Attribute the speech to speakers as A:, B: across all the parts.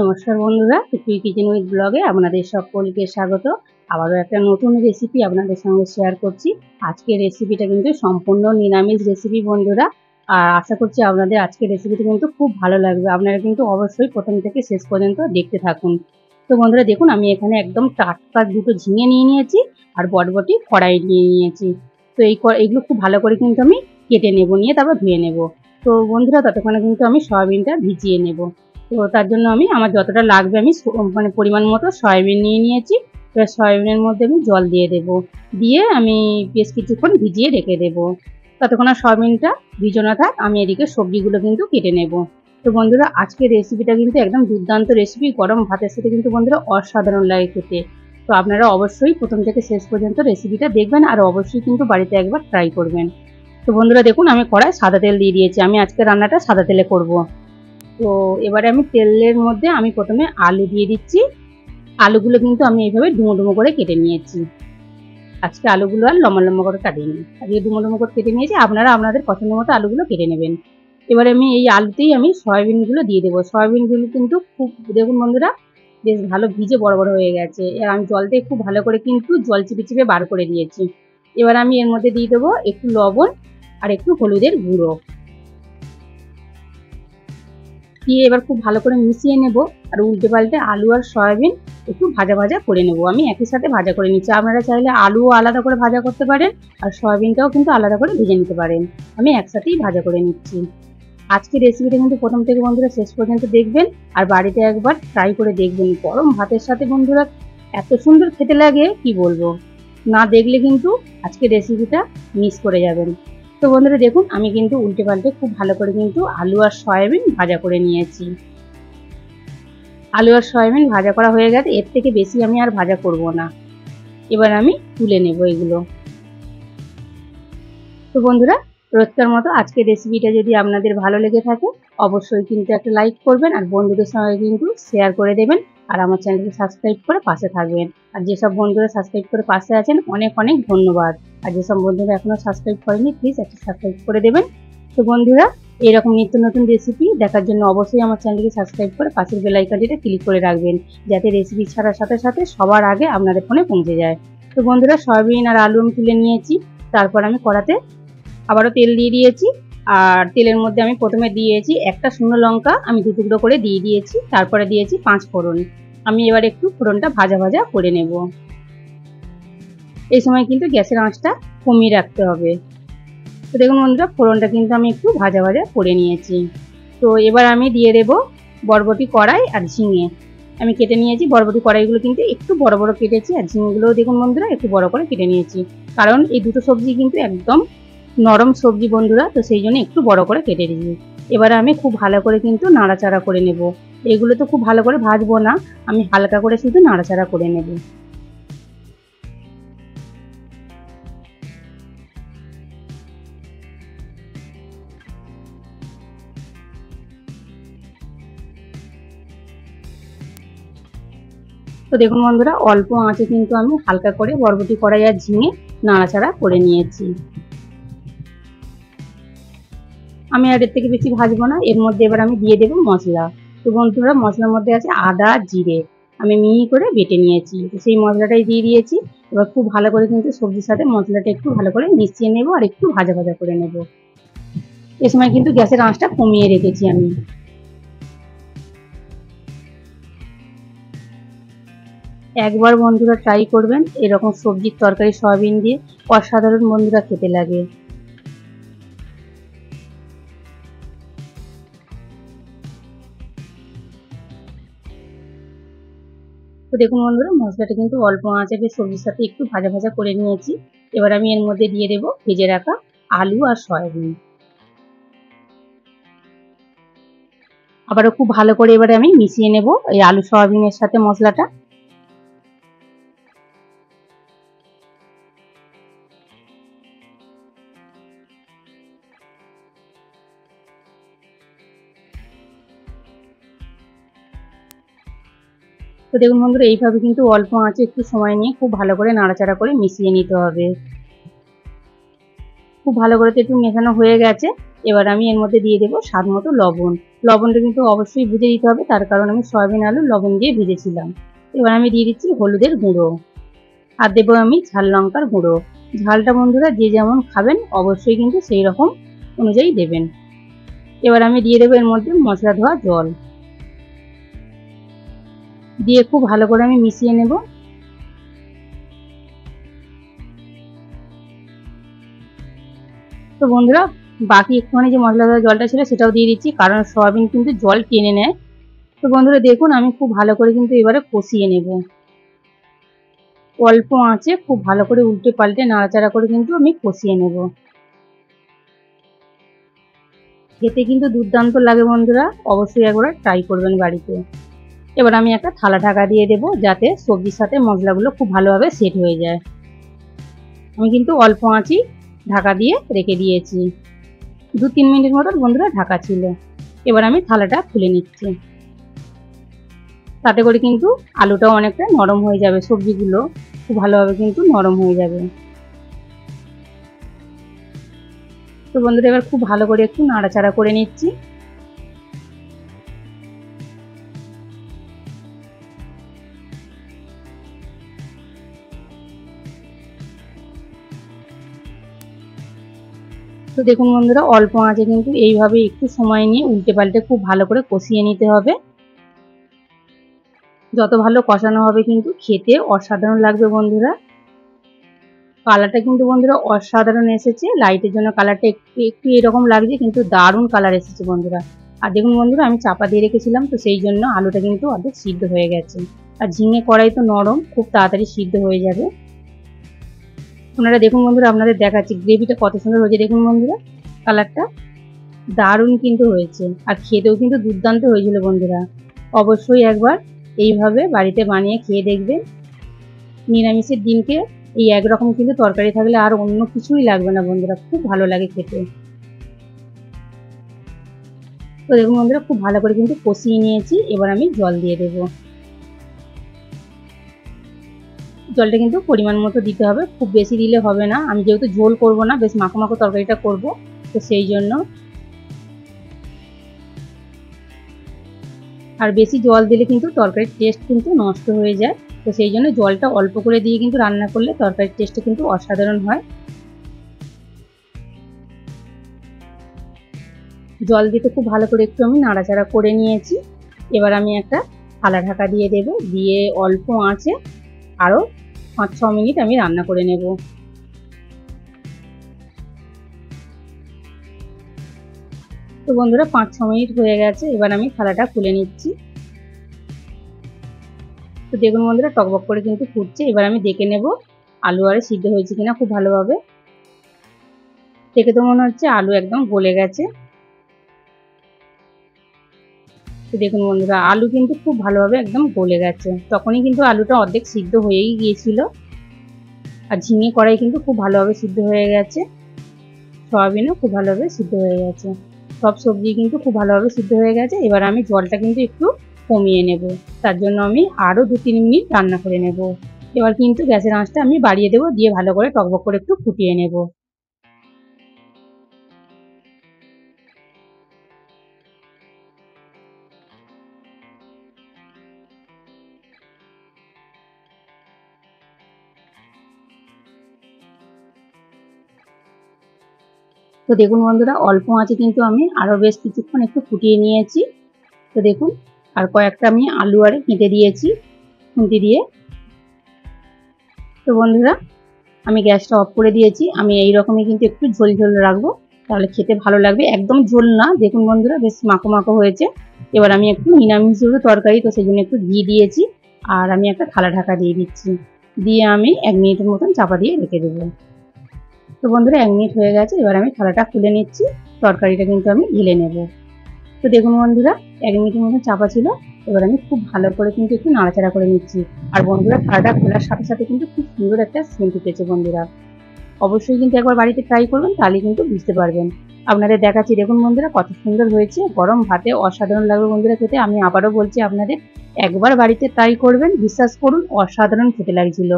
A: নমস্কার বন্ধুরা, তুই কিচেন উইথ ব্লগে আপনাদের সকলকে স্বাগত। আবারও একটা নতুন রেসিপি আপনাদের সঙ্গে শেয়ার করছি। আজকের রেসিপিটা কিন্তু সম্পূর্ণ নিরামিষ রেসিপি বন্ধুরা। আর আশা করছি আপনাদের আজকের রেসিপিটা কিন্তু খুব ভালো লাগবে। আপনারা কিন্তু অবশ্যই প্রথম থেকে শেষ পর্যন্ত দেখতে থাকুন। তো বন্ধুরা দেখুন, আমি এখানে একদম টাটকা দুটো ঝিঙে নিয়ে নিয়েছি আর বটবটি কড়াই নিয়ে নিয়েছি। তো এইগুলো খুব ভালো করে কিন্তু আমি কেটে নেব, নিয়ে তারপর ধুয়ে নেব। তো বন্ধুরা ততক্ষণে কিন্তু আমি সয়াবিনটা ভিজিয়ে নেব। তো তার জন্য আমি আমার যতটা লাগবে আমি পরিমাণ মতো সয়াবিন নিয়ে নিয়েছি। এবার সয়াবিনের মধ্যে আমি জল দিয়ে দেব, দিয়ে আমি বেশ কিছুক্ষণ ভিজিয়ে রেখে দেব। ততক্ষণ আর সয়াবিনটা ভিজানো থাক, আমি এদিকে সবজিগুলো কিন্তু কেটে নেব। তো বন্ধুরা আজকের রেসিপিটা কিন্তু একদম দুর্দান্ত রেসিপি, গরম ভাতের সাথে কিন্তু বন্ধুরা অসাধারণ লাগে খেতে। তো আপনারা অবশ্যই প্রথম থেকে শেষ পর্যন্ত রেসিপিটা দেখবেন আর অবশ্যই কিন্তু বাড়িতে একবার ট্রাই করবেন। তো বন্ধুরা দেখুন, আমি কড়াই সাদা তেল দিয়ে দিয়েছি। আমি আজকে রান্নাটা সাদা তেলে করব। তো এবারে আমি তেলের মধ্যে আমি প্রথমে আলু দিয়ে দিচ্ছি। আলুগুলো কিন্তু আমি এইভাবে ডুমো ডুমো করে কেটে নিয়েছি। আজকে আলুগুলো আর লম্বা লম্বা করে কাটিনি, আজকে ডুমো ডুমো করে কেটে নিয়েছি। আপনারা আপনাদের পছন্দ মতো আলুগুলো কেটে নেবেন। এবারে আমি এই আলুতেই আমি সয়াবিনগুলো দিয়ে দেবো। সয়াবিনগুলো কিন্তু খুব, দেখুন বন্ধুরা, বেশ ভালো ভিজে বড় বড় হয়ে গেছে। আর আমি জলটা একটু ভালো করে কিন্তু জল চিপে চিপে বার করে দিয়েছি। এবার আমি এর মধ্যে দিয়ে দেবো একটু লবণ আর একটু হলুদের গুঁড়ো দিয়ে এবার খুব ভালো করে মিশিয়ে নেব। আর উল্টে পাল্টে আলু আর সয়াবিন একটু ভাজা ভাজা করে নেব। আমি একই সাথে ভাজা করে নিচ্ছি। আপনারা চাইলে আলুও আলাদা করে ভাজা করতে পারেন আর সয়াবিনটাও কিন্তু আলাদা করে ভেজে নিতে পারেন। আমি একসাথেই ভাজা করে নিচ্ছি। আজকের রেসিপিটা কিন্তু প্রথম থেকে বন্ধুরা শেষ পর্যন্ত দেখবেন আর বাড়িতে একবার ট্রাই করে দেখবেন। গরম ভাতের সাথে বন্ধুরা এত সুন্দর খেতে লাগে কি বলবো, না দেখলে কিন্তু আজকের রেসিপিটা মিস করে যাবেন। তো বন্ধুরা দেখুন, আমি কিন্তু উল্টে পাল্টে খুব ভালো করে কিন্তু আলু আর সয়াবিন ভাজা করে নিয়েছি। আলু আর সয়াবিন ভাজা করা হয়ে গেছে, এর থেকে বেশি আমি আর ভাজা করব না। এবার আমি তুলে নেব এগুলো। তো বন্ধুরা রোজকার মতো আজকের রেসিপিটা যদি আপনাদের ভালো লেগে থাকে অবশ্যই কিন্তু একটা লাইক করবেন আর বন্ধুদের সঙ্গে কিন্তু শেয়ার করে দেবেন। আর আমার চ্যানেলকে সাবস্ক্রাইব করে পাশে থাকবেন। আর যেসব বন্ধুরা সাবস্ক্রাইব করে পাশে আছেন অনেক অনেক ধন্যবাদ। আর যেসব বন্ধুরা এখনো সাবস্ক্রাইব করেনি প্লিজ একটা সাবস্ক্রাইব করে দেবেন। তো বন্ধুরা এরকম নিত্য নতুন রেসিপি দেখার জন্য অবশ্যই আমার চ্যানেলকে সাবস্ক্রাইব করে পাশের বেল আইকনটিতে ক্লিক করে রাখবেন, যাতে রেসিপি ছাড়ার সাথে সাথে সবার আগে আপনাদের ফোনে পৌঁছে যায়। তো বন্ধুরা সয়াবিন আর আলু আমি তুলে নিয়েছি। তারপর আমি কড়াতে আবারও তেল দিয়ে দিয়েছি। আর তেলের মধ্যে আমি প্রথমে দিয়েছি একটা শুকনো লঙ্কা, আমি দু টুকরো করে দিয়ে দিয়েছি। তারপরে দিয়েছি 5 ফোড়ন। আমি এবার একটু ফোড়নটা ভাজা ভাজা করে নেব। এই সময় কিন্তু গ্যাসের আঁচটা কমিয়ে রাখতে হবে। তো দেখুন বন্ধুরা ফোড়নটা কিন্তু আমি একটু ভাজা ভাজা করে নিয়েছি। তো এবার আমি দিয়ে দেব বরবটি কড়াই আর ঝিঙে। আমি কেটে নিয়েছি বরবটি কড়াইগুলো কিন্তু একটু বড় বড় কেটেছি, আর ঝিঙেগুলোও দেখুন বন্ধুরা একটু বড় করে কেটে নিয়েছি। কারণ এই দুটো সবজি কিন্তু একদম নরম সবজি বন্ধুরা, তো সেই জন্য একটু বড় করে কেটে দিয়েছি। এবারে আমি খুব ভালো করে কিন্তু নাড়াচাড়া করে নেব। এগুলো তো খুব ভালো করে ভাজবো না, আমি হালকা করে শুধু নাড়াচাড়া করে নেব। তো দেখুন বন্ধুরা অল্প আঁচে কিন্তু আমি হালকা করে বরবটি কড়াই আর ঝিঙে নাড়াচাড়া করে নিয়েছি। আমি আর এর থেকে বেশি ভাজবো না। এর মধ্যে এবার আমি দিয়ে দেবো মশলা। তো বন্ধুরা মশলার মধ্যে আছে আদা জিরে, আমি মিহি করে বেটে নিয়েছি, তো সেই মশলাটাই দিয়ে দিয়েছি। এবার খুব ভালো করে কিন্তু সবজির সাথে মশলাটা একটু ভালো করে মিশিয়ে নেব আর একটু ভাজা ভাজা করে নেব। এ সময় কিন্তু গ্যাসের আঁচটা কমিয়ে রেখেছি আমি। একবার বন্ধুরা ট্রাই করবেন, এরকম সবজির তরকারি সয়াবিন দিয়ে অসাধারণ বন্ধুরা খেতে লাগে। তো দেখুন বন্ধুরা মশলাটা কিন্তু অল্প আঁচে বেশ সবজির সাথে একটু ভাজা ভাজা করে নিয়েছি। এবার আমি এর মধ্যে দিয়ে দেবো ভেজে রাখা আলু আর সয়াবিন। আবারও খুব ভালো করে এবারে আমি মিশিয়ে নেব এই আলু সয়াবিনের সাথে মশলাটা। তো দেখুন বন্ধুরা এইভাবে কিন্তু অল্প আঁচে একটু সময় নিয়ে খুব ভালো করে নাড়াচাড়া করে মিশিয়ে নিতে হবে। খুব ভালো করে তো একটু মেশানো হয়ে গেছে। এবার আমি এর মধ্যে দিয়ে দেবো স্বাদ মতো লবণ। লবণটা কিন্তু অবশ্যই বুঝে দিতে হবে, তার কারণ আমি সয়াবিন আলু লবণ দিয়ে ভেজেছিলাম। এবার আমি দিয়ে দিচ্ছি হলুদের গুঁড়ো, আর দেবো আমি ঝাল লঙ্কার গুঁড়ো। ঝালটা বন্ধুরা যে যেমন খাবেন অবশ্যই কিন্তু সেই রকম অনুযায়ী দেবেন। এবার আমি দিয়ে দেবো এর মধ্যে মশলা ধোয়া জল, দিয়ে খুব ভালো করে আমি মিশিয়ে নেব। তো বন্ধুরা বাকি একটুখানি যে মশলা ধোয়া জলটা ছিল সেটাও দিয়ে দিচ্ছি, কারণ সয়াবিন কিন্তু জল টেনে নেয়। তো বন্ধুরা দেখুন আমি খুব ভালো করে কিন্তু এবারে কষিয়ে নেব। অল্প আঁচে খুব ভালো করে উল্টে পাল্টে নাড়াচাড়া করে কিন্তু আমি কষিয়ে নেব। খেতে কিন্তু দুর্দান্ত লাগে বন্ধুরা, অবশ্যই একবার ট্রাই করবেন বাড়িতে। এবার আমি একটা থালা ঢাকা দিয়ে দেব, যাতে সবজির সাথে মশলাগুলো খুব ভালোভাবে সেট হয়ে যায়। আমি কিন্তু অল্প আঁচই ঢাকা দিয়ে রেখে দিয়েছি, 2-3 মিনিট মতো বন্ধুরা ঢাকা ছিল। এবার আমি থালাটা খুলে নিচ্ছি, তাতে করে কিন্তু আলুটাও অনেকটা নরম হয়ে যাবে, সবজিগুলো খুব ভালোভাবে কিন্তু নরম হয়ে যাবে। তো বন্ধুরা এবার খুব ভালো করে একটু নাড়াচাড়া করে নিচ্ছি। তো দেখুন বন্ধুরা অল্প আঁচে কিন্তু এইভাবে একটু সময় নিয়ে উল্টে পাল্টে খুব ভালো করে কষিয়ে নিতে হবে। যত ভালো কষানো হবে কিন্তু খেতে অসাধারণ লাগবে বন্ধুরা। কালারটা কিন্তু বন্ধুরা অসাধারণ এসেছে, লাইটের জন্য কালারটা একটু একটু এরকম লাগছে, কিন্তু দারুণ কালার এসেছে বন্ধুরা। আর দেখুন বন্ধুরা আমি চাপা দিয়ে রেখেছিলাম, তো সেই জন্য আলুটা কিন্তু অর্ধেক সিদ্ধ হয়ে গেছে। আর ঝিঙে কড়াই তো নরম, খুব তাড়াতাড়ি সিদ্ধ হয়ে যাবে। আপনারা দেখুন বন্ধুরা আপনাদের দেখাচ্ছি গ্রেভিটা কত সুন্দর হয়েছে, দেখুন বন্ধুরা কালারটা দারুণ কিন্তু হয়েছে, আর খেতেও কিন্তু দুর্দান্ত হয়েছিল বন্ধুরা। অবশ্যই একবার এইভাবে বাড়িতে বানিয়ে খেয়ে দেখবেন। নিরামিষের দিনকে এই একরকম কিন্তু তরকারি থাকলে আর অন্য কিছুই লাগবে না বন্ধুরা, খুব ভালো লাগে খেতে। তো দেখুন বন্ধুরা খুব ভালো করে কিন্তু কষিয়ে নিয়েছি, এবার আমি জল দিয়ে দেব। জলটা কিন্তু পরিমাণ মতো দিতে হবে, খুব বেশি দিলে হবে না, আমি যেহেতু ঝোল করব না, বেশ মাখো মাখো তরকারিটা করব, তো সেই জন্য। আর বেশি জল দিলে কিন্তু তরকারির টেস্ট কিন্তু নষ্ট হয়ে যায়, তো সেই জন্য জলটা অল্প করে দিয়ে কিন্তু রান্না করলে তরকারির টেস্টটা কিন্তু অসাধারণ হয়। জল দিতে খুব ভালো করে একটু আমি নাড়াচাড়া করে নিয়েছি। এবার আমি একটা থালা ঢাকা দিয়ে দেব, দিয়ে অল্প আঁচে আরও 5-6 মিনিট আমি রান্না করে নেব। তো বন্ধুরা 5-6 মিনিট হয়ে গেছে, এবার আমি থালাটা খুলে নিচ্ছি। তো দেখুন বন্ধুরা টকবক করে কিন্তু ফুটছে, এবার আমি দেখে নেব আলু আরে সিদ্ধ হয়েছে কিনা খুব ভালোভাবে। দেখে তো মনে হচ্ছে আলু একদম গলে গেছে। তো দেখুন বন্ধুরা আলু কিন্তু খুব ভালোভাবে একদম গলে গেছে, তখনই কিন্তু আলুটা অর্ধেক সিদ্ধ হয়েই গিয়েছিল। আর ঝিঙে কড়াই কিন্তু খুব ভালোভাবে সিদ্ধ হয়ে গেছে, সয়াবিনও খুব ভালোভাবে সিদ্ধ হয়ে গেছে, সব সবজি কিন্তু খুব ভালোভাবে সিদ্ধ হয়ে গেছে। এবার আমি জলটা কিন্তু একটু কমিয়ে নেব, তার জন্য আমি আরও 2-3 মিনিট রান্না করে নেব। এবার কিন্তু গ্যাসের আঁচটা আমি বাড়িয়ে দেবো, দিয়ে ভালো করে টকবক করে একটু ফুটিয়ে নেব। তো দেখুন বন্ধুরা অল্প আঁচে কিন্তু আমি আরও বেশ কিছুক্ষণ একটু ফুটিয়ে নিয়েছি। তো দেখুন আর কয়েকটা আমি আলু আরে কেটে দিয়েছি খুন্তি দিয়ে। তো বন্ধুরা আমি গ্যাসটা অফ করে দিয়েছি, আমি এই রকমই কিন্তু একটু ঝোল ঝোল রাখবো, তাহলে খেতে ভালো লাগবে, একদম ঝোল না। দেখুন বন্ধুরা বেশ মাখো মাখো হয়েছে। এবার আমি একটু নিরামিষ তরকারি, তো সেই জন্য একটু ঘি দিয়েছি, আর আমি একটা থালা ঢাকা দিয়ে দিচ্ছি, দিয়ে আমি 1 মিনিটের মতন চাপা দিয়ে রেখে দেবো। তো বন্ধুরা 1 মিনিট হয়ে গেছে, এবার আমি থালাটা খুলে নিচ্ছি, তরকারিটা কিন্তু আমি ঢেলে নেব। তো দেখুন বন্ধুরা 1 মিনিটের মতো চাপা ছিল, এবার আমি খুব ভালো করে কিন্তু একটু নাড়াচাড়া করে নিচ্ছি। আর বন্ধুরা থালাটা খোলার সাথে সাথে কিন্তু খুব সুন্দর একটা সেন্ট উঠেছে বন্ধুরা। অবশ্যই কিন্তু একবার বাড়িতে ট্রাই করবেন, তাহলে কিন্তু বুঝতে পারবেন। আপনাদের দেখাচ্ছি দেখুন বন্ধুরা কত সুন্দর হয়েছে, গরম ভাতে অসাধারণ লাগবে বন্ধুরা খেতে। আমি আবারও বলছি আপনাদের একবার বাড়িতে ট্রাই করবেন, বিশ্বাস করুন অসাধারণ খেতে লাগছিল।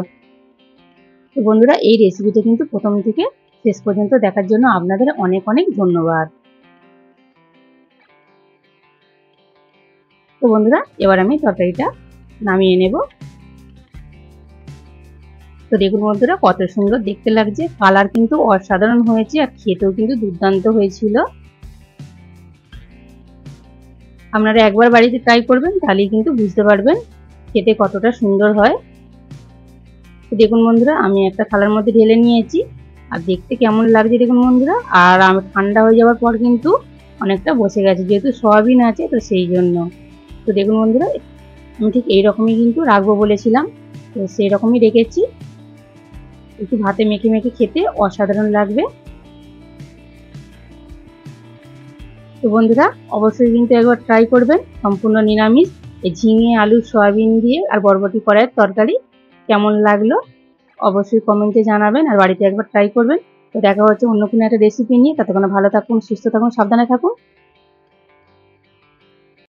A: তো বন্ধুরা এই রেসিপিটা কিন্তু প্রথম থেকে শেষ পর্যন্ত দেখার জন্য আপনাদের অনেক অনেক ধন্যবাদ। তো বন্ধুরা এবার আমি তরকারিটা নামিয়ে নেব। তো দেখুন বন্ধুরা কত সুন্দর দেখতে লাগছে, কালার কিন্তু অসাধারণ হয়েছে আর খেতেও কিন্তু দুর্দান্ত হয়েছিল। আপনারা একবার বাড়িতে ট্রাই করবেন, তাহলেই কিন্তু বুঝতে পারবেন খেতে কতটা সুন্দর হয়। তো দেখুন বন্ধুরা আমি একটা থালার মধ্যে ঢেলে নিয়েছি, আর দেখতে কেমন লাগছে দেখুন বন্ধুরা। আর আমি ঠান্ডা হয়ে যাওয়ার পর কিন্তু অনেকটা বসে গেছে, যেহেতু সয়াবিন আছে তো সেই জন্য। তো দেখুন বন্ধুরা আমি ঠিক এইরকমই কিন্তু রাখবো বলেছিলাম, তো সেই রকমই রেখেছি। একটু ভাতে মেখে মেখে খেতে অসাধারণ লাগবে। তো বন্ধুরা অবশ্যই কিন্তু একবার ট্রাই করবেন সম্পূর্ণ নিরামিষ এই ঝিঙে আলু সয়াবিন দিয়ে আর বরবটি কড়াইয়ের তরকারি কেমন লাগলো অবশ্যই কমেন্টে জানাবেন, আর বাড়িতে একবার ট্রাই করবেন। তো দেখা হচ্ছে অন্য কোনো একটা রেসিপি নিয়ে। ততক্ষণ ভালো থাকুন, সুস্থ থাকুন, সাবধানে থাকুন।